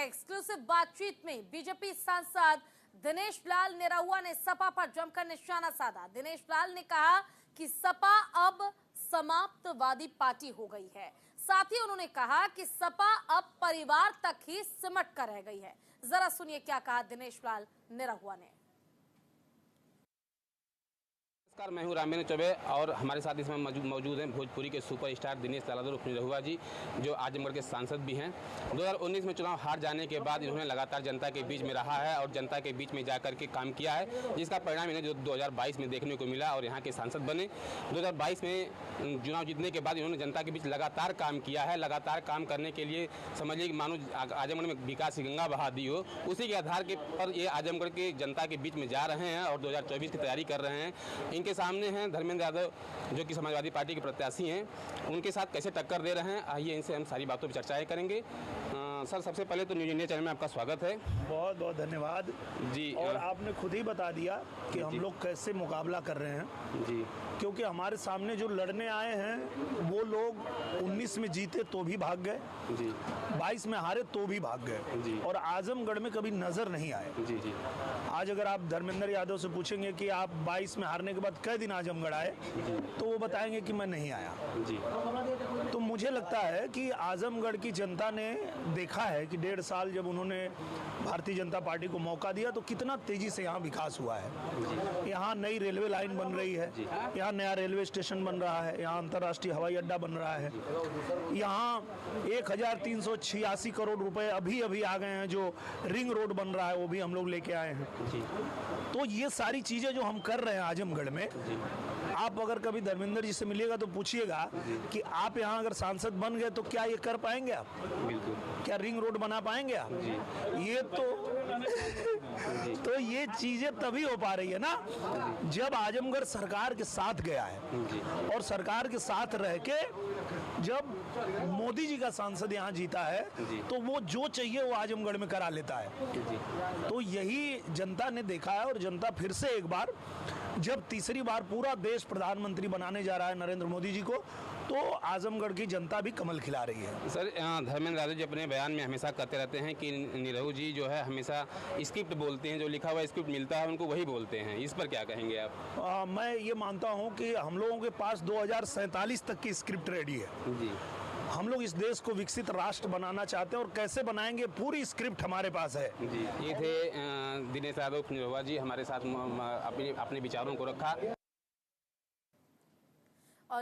Exclusive बातचीत में BJP सांसद दिनेश लाल निरहुआ ने सपा पर जमकर निशाना साधा। दिनेश लाल ने कहा कि सपा अब समाप्तवादी पार्टी हो गई है। साथ ही उन्होंने कहा कि सपा अब परिवार तक ही सिमट कर रह गई है। जरा सुनिए क्या कहा दिनेश लाल निरहुआ ने। नमस्कार, मैं हूं रामेंद्र चौबे और हमारे साथ इसमें मौजूद हैं भोजपुरी के सुपरस्टार दिनेश लाल निरहुआ जी, जो आजमगढ़ के सांसद भी हैं। 2019 में चुनाव हार जाने के बाद इन्होंने लगातार जनता के बीच में रहा है और जनता के बीच में जाकर के काम किया है, जिसका परिणाम इन्हें जो 2022 में देखने को मिला और यहाँ के सांसद बने। 2022 में चुनाव जीतने के बाद इन्होंने जनता के बीच लगातार काम किया है। लगातार काम करने के लिए समझिए कि मानो आजमगढ़ में विकास की गंगा बहा दी हो, उसी के आधार के पर ये आजमगढ़ के जनता के बीच में जा रहे हैं और 2024 की तैयारी कर रहे हैं। इनके सामने हैं धर्मेंद्र यादव, जो कि समाजवादी पार्टी के प्रत्याशी हैं। उनके साथ कैसे टक्कर दे रहे हैं, आइए इनसे हम सारी बातों पर चर्चाएं करेंगे। सर, सबसे पहले तो न्यूज इंडिया चैनल में आपका स्वागत है। बहुत बहुत धन्यवाद जी। और आपने खुद ही बता दिया कि हम लोग कैसे मुकाबला कर रहे हैं जी, क्योंकि हमारे सामने जो लड़ने आए हैं वो लोग 19 में जीते तो भी भाग गए जी, 22 में हारे तो भी भाग गए जी, और आजमगढ़ में कभी नजर नहीं आए जी जी। आज अगर आप धर्मेंद्र यादव से पूछेंगे कि आप 22 में हारने के बाद कई दिन आजमगढ़ आए, तो वो बताएंगे कि मैं नहीं आया जी। तो मुझे लगता है कि आजमगढ़ की जनता ने देखा है कि 1.5 साल जब उन्होंने भारतीय जनता पार्टी को मौका दिया तो कितना तेजी से यहाँ विकास हुआ है। यहाँ नई रेलवे लाइन बन रही है, यहाँ नया रेलवे स्टेशन बन रहा है, यहाँ अंतर्राष्ट्रीय हवाई अड्डा बन रहा है, यहाँ 1386 करोड़ रुपए अभी अभी आ गए हैं। जो रिंग रोड बन रहा है वो भी हम लोग लेके आए हैं। तो ये सारी चीजें जो हम कर रहे हैं आजमगढ़ में, आप अगर कभी धर्मेंद्र जी से मिलिएगा तो पूछिएगा कि आप यहाँ अगर सांसद बन गए तो क्या ये कर पाएंगे आप? बिल्कुल। क्या रिंग रोड बना पाएंगे आप? ये तो ये चीजें तभी हो पा रही है ना जब आजमगढ़ सरकार के साथ गया है, और सरकार के साथ रह के जब मोदी जी का सांसद यहाँ जीता है तो वो जो चाहिए वो आजमगढ़ में करा लेता है। तो यही जनता ने देखा है, और जनता फिर से एक बार, जब तीसरी बार पूरा देश प्रधानमंत्री बनाने जा रहा है नरेंद्र मोदी जी को, तो आजमगढ़ की जनता भी कमल खिला रही है। सर, धर्मेंद्र यादव जी अपने बयान में हमेशा कहते रहते हैं कि निरहु जी जो है हमेशा स्क्रिप्ट बोलते हैं, जो लिखा हुआ स्क्रिप्ट मिलता है उनको वही बोलते हैं। इस पर क्या कहेंगे आप? मैं ये मानता हूँ कि हम लोगों के पास 2047 तक की स्क्रिप्ट रेडी है जी। हम लोग इस देश को विकसित राष्ट्र बनाना चाहते हैं, और कैसे बनाएंगे पूरी स्क्रिप्ट हमारे पास है जी। ये थे दिनेश यादव निरहुआ जी, हमारे साथ अपने विचारों को रखा।